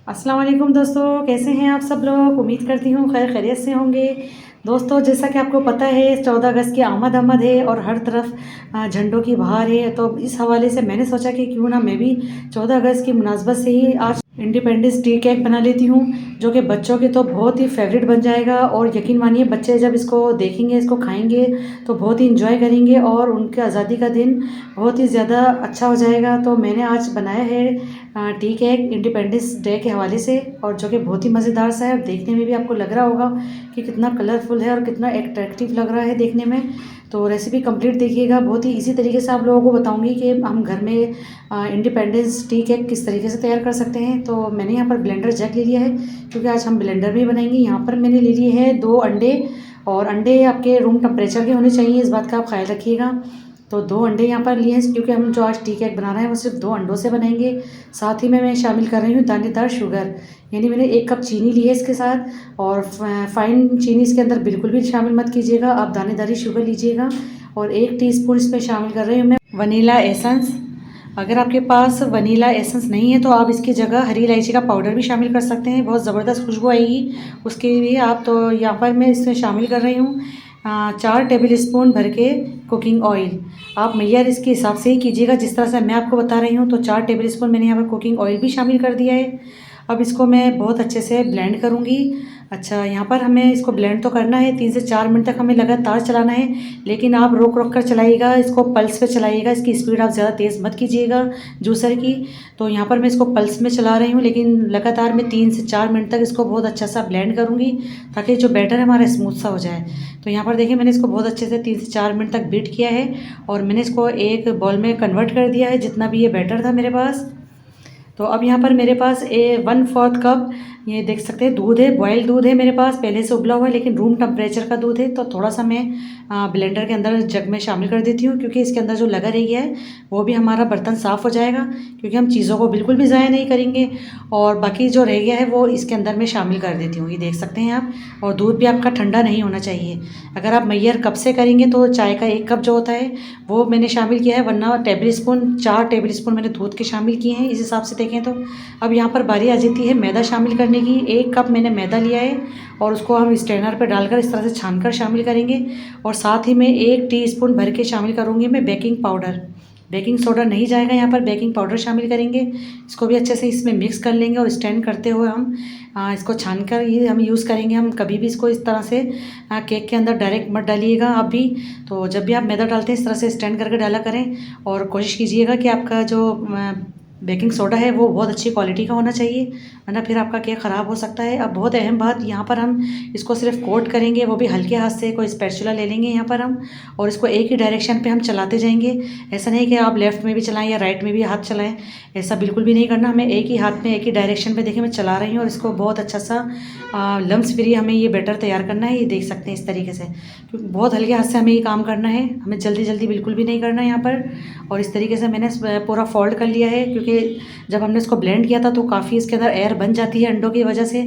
अस्सलाम वालेकुम दोस्तों, कैसे हैं आप सब लोग। उम्मीद करती हूँ खैर खैरियत से होंगे। दोस्तों, जैसा कि आपको पता है 14 अगस्त की आमद है और हर तरफ झंडों की बहार है। तो इस हवाले से मैंने सोचा कि क्यों ना मैं भी 14 अगस्त की मुनासबत से ही आज इंडिपेंडेंस डे केक बना लेती हूँ, जो कि बच्चों के तो बहुत ही फेवरेट बन जाएगा। और यकीन मानिए बच्चे जब इसको देखेंगे, इसको खाएंगे तो बहुत ही इंजॉय करेंगे और उनके आज़ादी का दिन बहुत ही ज़्यादा अच्छा हो जाएगा। तो मैंने आज बनाया है टी केक इंडिपेंडेंस डे के हवाले से, और जो कि बहुत ही मज़ेदार सा है। देखने में भी आपको लग रहा होगा कि कितना कलरफुल है और कितना अट्रैक्टिव लग रहा है देखने में। तो रेसिपी कंप्लीट देखिएगा, बहुत ही इजी तरीके से आप लोगों को बताऊंगी कि हम घर में इंडिपेंडेंस टी केक किस तरीके से तैयार कर सकते हैं। तो मैंने यहाँ पर ब्लेंडर जग ले लिया है, क्योंकि आज हम ब्लेंडर में बनाएंगे। यहाँ पर मैंने ले लिए है 2 अंडे, और अंडे आपके रूम टेम्परेचर के होने चाहिए, इस बात का आप ख्याल रखिएगा। तो 2 अंडे यहाँ पर लिए हैं, क्योंकि हम जो आज टी केक बना रहे हैं वो सिर्फ 2 अंडों से बनाएंगे। साथ ही में मैं शामिल कर रही हूँ दानेदार शुगर, यानी मैंने 1 कप चीनी ली है इसके साथ। और फाइन चीनी इसके अंदर बिल्कुल भी शामिल मत कीजिएगा, आप दानेदारी शुगर लीजिएगा। और 1 टीस्पून इसमें शामिल कर रही हूँ मैं वनीला एसेंस। अगर आपके पास वनीला एसेंस नहीं है तो आप इसकी जगह हरी इलायची का पाउडर भी शामिल कर सकते हैं, बहुत ज़बरदस्त खुशबू आएगी उसके लिए आप। तो यहाँ पर मैं इसमें शामिल कर रही हूँ 4 टेबल स्पून भर के कुकिंग ऑयल। आप मैयर इसके हिसाब से ही कीजिएगा जिस तरह से मैं आपको बता रही हूँ। तो 4 टेबल स्पून मैंने यहाँ पर कुकिंग ऑयल भी शामिल कर दिया है। अब इसको मैं बहुत अच्छे से ब्लेंड करूँगी। अच्छा, यहाँ पर हमें इसको ब्लेंड तो करना है, 3 से 4 मिनट तक हमें लगातार चलाना है, लेकिन आप रोक रोक कर चलाइएगा, इसको पल्स पे चलाइएगा। इसकी स्पीड आप ज़्यादा तेज़ मत कीजिएगा जूसर की। तो यहाँ पर मैं इसको पल्स में चला रही हूँ, लेकिन लगातार मैं 3 से 4 मिनट तक इसको बहुत अच्छा सा ब्लेंड करूँगी, ताकि जो बैटर है हमारा स्मूथ सा हो जाए। तो यहाँ पर देखिए मैंने इसको बहुत अच्छे से 3 से 4 मिनट तक बीट किया है, और मैंने इसको एक बॉल में कन्वर्ट कर दिया है, जितना भी ये बैटर था मेरे पास। तो अब यहाँ पर मेरे पास 1/4 कप ये देख सकते हैं दूध है, बॉयल दूध है मेरे पास, पहले से उबला हुआ है, लेकिन रूम टेम्परेचर का दूध है। तो थोड़ा सा मैं ब्लेंडर के अंदर जग में शामिल कर देती हूँ, क्योंकि इसके अंदर जो लगा रह गया है वो भी हमारा बर्तन साफ़ हो जाएगा, क्योंकि हम चीज़ों को बिल्कुल भी ज़ाया नहीं करेंगे। और बाकी जो रह गया है वो इसके अंदर मैं शामिल कर देती हूँ, ये देख सकते हैं आप। और दूध भी आपका ठंडा नहीं होना चाहिए। अगर आप मैयर कप से करेंगे तो चाय का 1 कप जो होता है वो मैंने शामिल किया है, वरना टेबल स्पून 4 टेबल स्पून मैंने दूध के शामिल किए हैं इस हिसाब से देखें तो। अब यहाँ पर बारी आ जाती है मैदा शामिल करने की। 1 कप मैंने मैदा लिया है, और उसको हम स्ट्रेनर पर डालकर इस तरह से छानकर शामिल करेंगे। और साथ ही में 1 टीस्पून भर के शामिल करूँगी मैं बेकिंग पाउडर। बेकिंग सोडा नहीं जाएगा, यहाँ पर बेकिंग पाउडर शामिल करेंगे। इसको भी अच्छे से इसमें मिक्स कर लेंगे, और स्टैंड करते हुए हम इसको छानकर ये हम यूज़ करेंगे। हम कभी भी इसको इस तरह से केक के अंदर डायरेक्ट मत डालिएगा आप भी। तो जब भी आप मैदा डालते हैं इस तरह से स्टैंड करके डाला करें, और कोशिश कीजिएगा कि आपका जो बेकिंग सोडा है वो बहुत अच्छी क्वालिटी का होना चाहिए, वरना फिर आपका केक ख़राब हो सकता है। अब बहुत अहम बात, यहाँ पर हम इसको सिर्फ कोट करेंगे, वो भी हल्के हाथ से, कोई स्पैचुला ले लेंगे यहाँ पर हम, और इसको एक ही डायरेक्शन पे हम चलाते जाएंगे। ऐसा नहीं कि आप लेफ़्ट में भी चलाएं या राइट में भी हाथ चलाएं, ऐसा बिल्कुल भी नहीं करना। हमें एक ही हाथ में एक ही डायरेक्शन पे, देखिए मैं चला रही हूँ, और इसको बहुत अच्छा सा लम्स फ्री हमें ये बैटर तैयार करना है। ये देख सकते हैं इस तरीके से, क्योंकि बहुत हल्के हाथ से हमें ये काम करना है, हमें जल्दी जल्दी बिल्कुल भी नहीं करना है यहाँ पर। और इस तरीके से मैंने पूरा फोल्ड कर लिया है, क्योंकि जब हमने इसको ब्लेंड किया था तो काफ़ी इसके अंदर एयर बन जाती है अंडों की वजह से।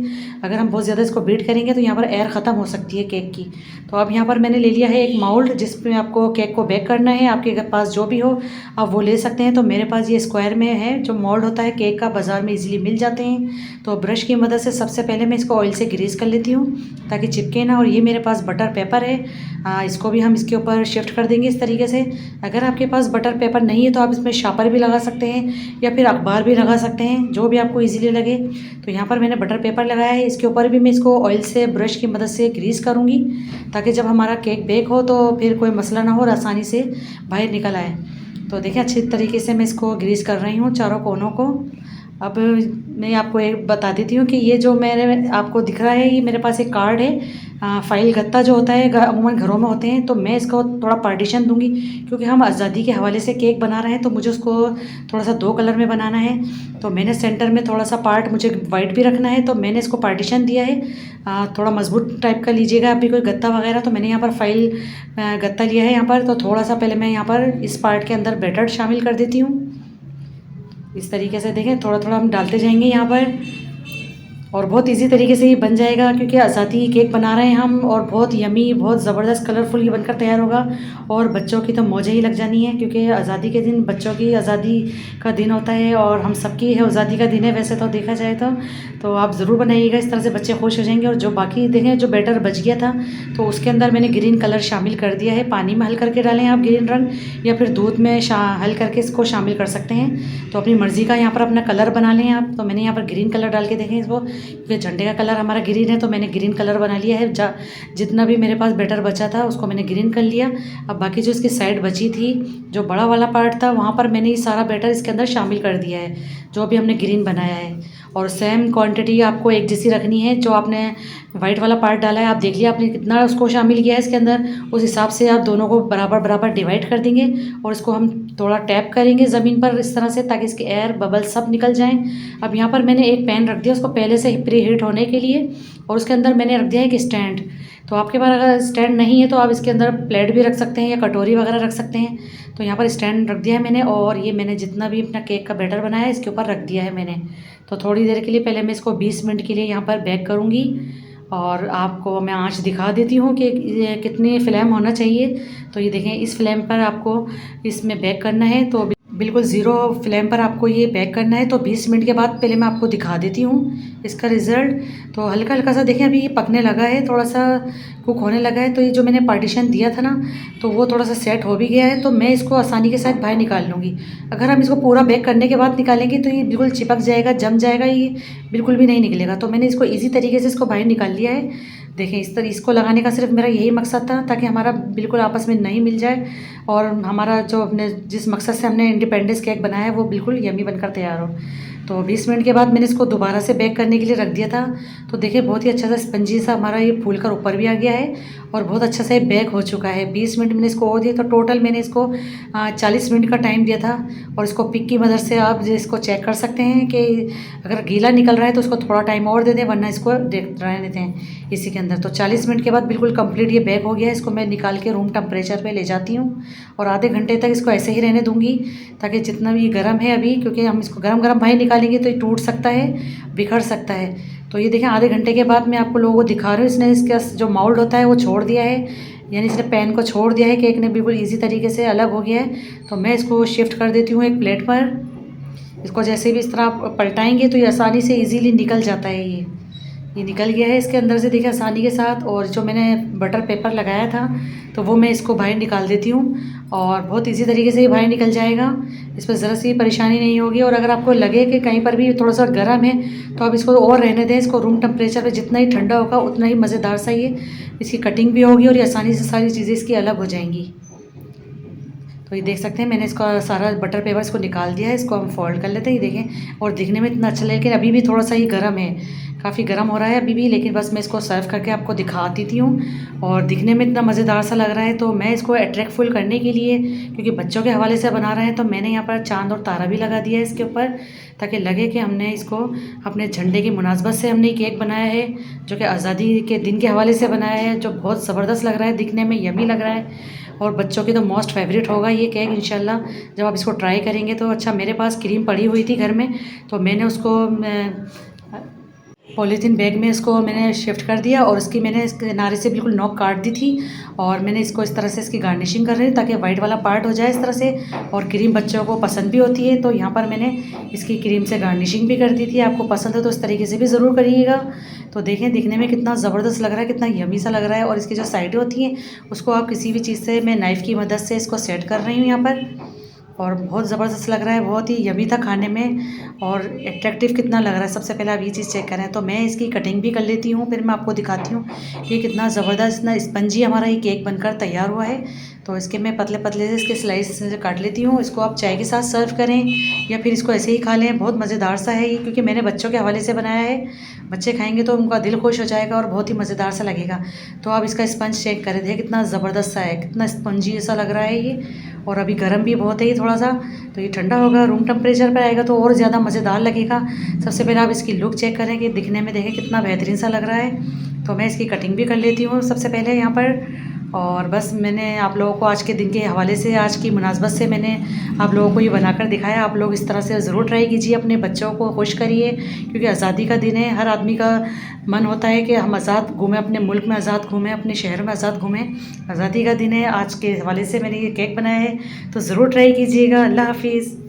अगर हम बहुत ज़्यादा इसको बीट करेंगे तो यहाँ पर एयर ख़त्म हो सकती है केक की। तो अब यहाँ पर मैंने ले लिया है एक माउल्ड, जिसमें आपको केक को बेक करना है। आपके पास जो भी हो आप वो ले सकते हैं। तो मेरे पास ये स्क्वायर में है, जो मोल्ड होता है केक का, बाज़ार में इजीली मिल जाते हैं। तो ब्रश की मदद से सबसे पहले मैं इसको ऑयल से ग्रीस कर लेती हूँ, ताकि चिपके ना। और ये मेरे पास बटर पेपर है, इसको भी हम इसके ऊपर शिफ्ट कर देंगे इस तरीके से। अगर आपके पास बटर पेपर नहीं है तो आप इसमें शापर भी लगा सकते हैं, या फिर अखबार भी लगा सकते हैं, जो भी आपको इजीली लगे। तो यहाँ पर मैंने बटर पेपर लगाया है, इसके ऊपर भी मैं इसको ऑयल से ब्रश की मदद से ग्रीस करूँगी, ताकि जब हमारा केक बेक हो तो फिर कोई मसला ना हो और आसानी से बाहर निकल आए। तो देखिए अच्छी तरीके से मैं इसको ग्रीस कर रही हूँ चारों कोनों को। अब मैं आपको एक बता देती हूँ कि ये जो मेरे आपको दिख रहा है, ये मेरे पास एक कार्ड है, फाइल गत्ता जो होता है अमूमन घरों में होते हैं। तो मैं इसको थोड़ा पार्टीशन दूंगी, क्योंकि हम आज़ादी के हवाले से केक बना रहे हैं, तो मुझे उसको थोड़ा सा 2 कलर में बनाना है। तो मैंने सेंटर में थोड़ा सा पार्ट मुझे वाइट भी रखना है, तो मैंने इसको पार्टीशन दिया है। थोड़ा मजबूत टाइप का लीजिएगा आप भी कोई गत्ता वगैरह। तो मैंने यहाँ पर फाइल गत्ता लिया है यहाँ पर। तो थोड़ा सा पहले मैं यहाँ पर इस पार्ट के अंदर बैटर शामिल कर देती हूँ। इस तरीके से देखें, थोड़ा थोड़ा हम डालते जाएंगे यहाँ पर। और बहुत इजी तरीके से ये बन जाएगा, क्योंकि आज़ादी केक बना रहे हैं हम, और बहुत यमी, बहुत ज़बरदस्त कलरफुल ये बनकर तैयार होगा। और बच्चों की तो मौजें ही लग जानी है, क्योंकि आज़ादी के दिन बच्चों की आज़ादी का दिन होता है, और हम सबकी है आज़ादी का दिन है वैसे तो देखा जाए तो आप ज़रूर बनाइएगा, इस तरह से बच्चे खुश हो जाएंगे। और जो बाकी देखें जो बैटर बच गया था, तो उसके अंदर मैंने ग्रीन कलर शामिल कर दिया है। पानी में हल करके डालें आप ग्रीन रंग, या फिर दूध में हल करके इसको शामिल कर सकते हैं। तो अपनी मर्ज़ी का यहाँ पर अपना कलर बना लें आप। तो मैंने यहाँ पर ग्रीन कलर डाल के देखें इसको, क्योंकि झंडे का कलर हमारा ग्रीन है, तो मैंने ग्रीन कलर बना लिया है। जितना भी मेरे पास बैटर बचा था उसको मैंने ग्रीन कर लिया। अब बाकी जो इसकी साइड बची थी, जो बड़ा वाला पार्ट था, वहाँ पर मैंने ये सारा बैटर इसके अंदर शामिल कर दिया है, जो अभी हमने ग्रीन बनाया है। और सेम क्वांटिटी आपको एक जैसी रखनी है। जो आपने वाइट वाला पार्ट डाला है, आप देख लिया आपने कितना उसको शामिल किया है इसके अंदर, उस हिसाब से आप दोनों को बराबर बराबर डिवाइड कर देंगे। और इसको हम थोड़ा टैप करेंगे ज़मीन पर इस तरह से, ताकि इसके एयर बबल सब निकल जाएं। अब यहाँ पर मैंने एक पैन रख दिया उसको पहले से प्री हीट होने के लिए, और उसके अंदर मैंने रख दिया एक स्टैंड। तो आपके पास अगर स्टैंड नहीं है तो आप इसके अंदर प्लेट भी रख सकते हैं, या कटोरी वगैरह रख सकते हैं। तो यहाँ पर स्टैंड रख दिया है मैंने, और ये मैंने जितना भी अपना केक का बैटर बनाया है इसके ऊपर रख दिया है मैंने। तो थोड़ी देर के लिए पहले मैं इसको 20 मिनट के लिए यहाँ पर बेक करूँगी, और आपको मैं आँच दिखा देती हूँ कि ये कितनी फ्लेम होना चाहिए। तो ये देखें, इस फ्लेम पर आपको इसमें बेक करना है, तो बिल्कुल ज़ीरो फ्लेम पर आपको ये बेक करना है। तो 20 मिनट के बाद पहले मैं आपको दिखा देती हूँ इसका रिज़ल्ट। तो हल्का हल्का सा देखें, अभी ये पकने लगा है, थोड़ा सा कुक होने लगा है। तो ये जो मैंने पार्टीशन दिया था ना, तो वो थोड़ा सा सेट हो भी गया है। तो मैं इसको आसानी के साथ बाहर निकाल लूँगी। अगर हम इसको पूरा बेक करने के बाद निकालेंगे तो ये बिल्कुल चिपक जाएगा, जम जाएगा, ये बिल्कुल भी नहीं निकलेगा। तो मैंने इसको ईजी तरीके से इसको बाहर निकाल लिया है। देखें, इस तरह इसको लगाने का सिर्फ मेरा यही मकसद था, ताकि हमारा बिल्कुल आपस में नहीं मिल जाए, और हमारा जो अपने जिस मकसद से हमने इंडिपेंडेंस केक बनाया है वो बिल्कुल यमी बनकर तैयार हो। तो 20 मिनट के बाद मैंने इसको दोबारा से बेक करने के लिए रख दिया था। तो देखिए, बहुत ही अच्छा सा स्पंजी सा हमारा ये फूल कर ऊपर भी आ गया है, और बहुत अच्छा सा ये बेक हो चुका है। 20 मिनट मैंने इसको और दिया, तो टोटल मैंने इसको 40 मिनट का टाइम दिया था। और इसको पिक की मदद से आप इसको चेक कर सकते हैं कि अगर गीला निकल रहा है तो उसको थोड़ा टाइम और दे दें, वरना इसको देख रहने दें इसी के अंदर। तो 40 मिनट के बाद बिल्कुल कंप्लीट ये बेक हो गया है। इसको मैं निकाल के रूम टेम्परेचर पे ले जाती हूँ, और आधे घंटे तक इसको ऐसे ही रहने दूँगी, ताकि जितना भी गर्म है अभी, क्योंकि हम इसको गर्म गर्म बाहर निकालेंगे तो ये टूट सकता है, बिखर सकता है। तो ये देखें, आधे घंटे के बाद मैं आपको लोगों को दिखा रही हूँ, इसने इसका जो माउल्ड होता है वो छोड़ दिया है, यानी इसने पैन को छोड़ दिया है, केक ने बिल्कुल ईजी तरीके से अलग हो गया है। तो मैं इसको शिफ्ट कर देती हूँ एक प्लेट पर। इसको जैसे भी इस तरह आप पलटाएंगे तो ये आसानी से इजीली निकल जाता है। ये निकल गया है इसके अंदर से, देखिए, आसानी के साथ। और जो मैंने बटर पेपर लगाया था, तो वो मैं इसको बाहर निकाल देती हूँ, और बहुत इजी तरीके से ये बाहर निकल जाएगा। इस पर ज़रा सी परेशानी नहीं होगी। और अगर आपको लगे कि कहीं पर भी थोड़ा सा गर्म है, तो आप इसको और रहने दें। इसको रूम टेम्परेचर पे जितना ही ठंडा होगा उतना ही मज़ेदार सा ये इसकी कटिंग भी होगी, और ये आसानी से सारी चीज़ें इसकी अलग हो जाएंगी। तो ये देख सकते हैं, मैंने इसका सारा बटर पेपर इसको निकाल दिया है। इसको हम फोल्ड कर लेते हैं, ये देखें। और दिखने में इतना अच्छा लगे, लेकिन अभी भी थोड़ा सा ही गर्म है, काफ़ी गर्म हो रहा है अभी भी। लेकिन बस मैं इसको सर्व करके आपको दिखा देती हूँ, और दिखने में इतना मज़ेदार सा लग रहा है। तो मैं इसको अट्रैक्टफुल करने के लिए, क्योंकि बच्चों के हवाले से बना रहे हैं, तो मैंने यहाँ पर चाँद और तारा भी लगा दिया है इसके ऊपर, ताकि लगे कि हमने इसको अपने झंडे की मुनासबत से हमने केक बनाया है, जो कि आज़ादी के दिन के हवाले से बनाया है, जो बहुत ज़बरदस्त लग रहा है, दिखने में यमी लग रहा है। और बच्चों की तो मोस्ट फेवरेट होगा ये केक इंशाल्लाह, जब आप इसको ट्राई करेंगे तो। अच्छा, मेरे पास क्रीम पड़ी हुई थी घर में, तो मैंने उसको पॉलीथीन बैग में इसको मैंने शिफ्ट कर दिया, और इसकी मैंने इस किनारे से बिल्कुल नोक काट दी थी, और मैंने इसको इस तरह से इसकी गार्निशिंग कर रही हूँ, ताकि वाइट वाला पार्ट हो जाए इस तरह से। और क्रीम बच्चों को पसंद भी होती है, तो यहाँ पर मैंने इसकी क्रीम से गार्निशिंग भी कर दी थी। आपको पसंद है तो इस तरीके से भी ज़रूर करिएगा। तो देखें, दिखने में कितना ज़बरदस्त लग रहा है, कितना यमी सा लग रहा है। और इसकी जो साइडें होती हैं, उसको आप किसी भी चीज़ से, मैं नाइफ़ की मदद से इसको सेट कर रही हूँ यहाँ पर, और बहुत ज़बरदस्त लग रहा है, बहुत ही यमी था खाने में, और एट्रैक्टिव कितना लग रहा है। सबसे पहले आप ये चीज़ चेक करें। तो मैं इसकी कटिंग भी कर लेती हूँ, फिर मैं आपको दिखाती हूँ कि कितना ज़बरदस्त, इतना स्पंजी हमारा ये केक बनकर तैयार हुआ है। तो इसके मैं पतले पतले से इसके स्लाइस काट लेती हूँ। इसको आप चाय के साथ सर्व करें, या फिर इसको ऐसे ही खा लें। बहुत मज़ेदार सा है ये, क्योंकि मैंने बच्चों के हवाले से बनाया है। बच्चे खाएंगे तो उनका दिल खुश हो जाएगा, और बहुत ही मज़ेदार सा लगेगा। तो आप इसका स्पंज चेक करें, देखिए कितना ज़बरदस्त सा है, कितना स्पंजी ऐसा लग रहा है ये। और अभी गर्म भी बहुत है ये थोड़ा सा, तो ये ठंडा होगा, रूम टेम्परेचर पर आएगा तो और ज़्यादा मज़ेदार लगेगा। सबसे पहले आप इसकी लुक चेक करें कि दिखने में देखें कितना बेहतरीन सा लग रहा है। तो मैं इसकी कटिंग भी कर लेती हूँ सबसे पहले यहाँ पर। और बस मैंने आप लोगों को आज के दिन के हवाले से, आज की मुनासबत से मैंने आप लोगों को ये बनाकर दिखाया। आप लोग इस तरह से ज़रूर ट्राई कीजिए, अपने बच्चों को खुश करिए, क्योंकि आज़ादी का दिन है। हर आदमी का मन होता है कि हम आज़ाद घूमें, अपने मुल्क में आज़ाद घूमें, अपने शहर में आज़ाद घूमें। आज़ादी का दिन है। आज के हवाले से मैंने ये केक बनाया है, तो ज़रूर ट्राई कीजिएगा। अल्लाह हाफिज़।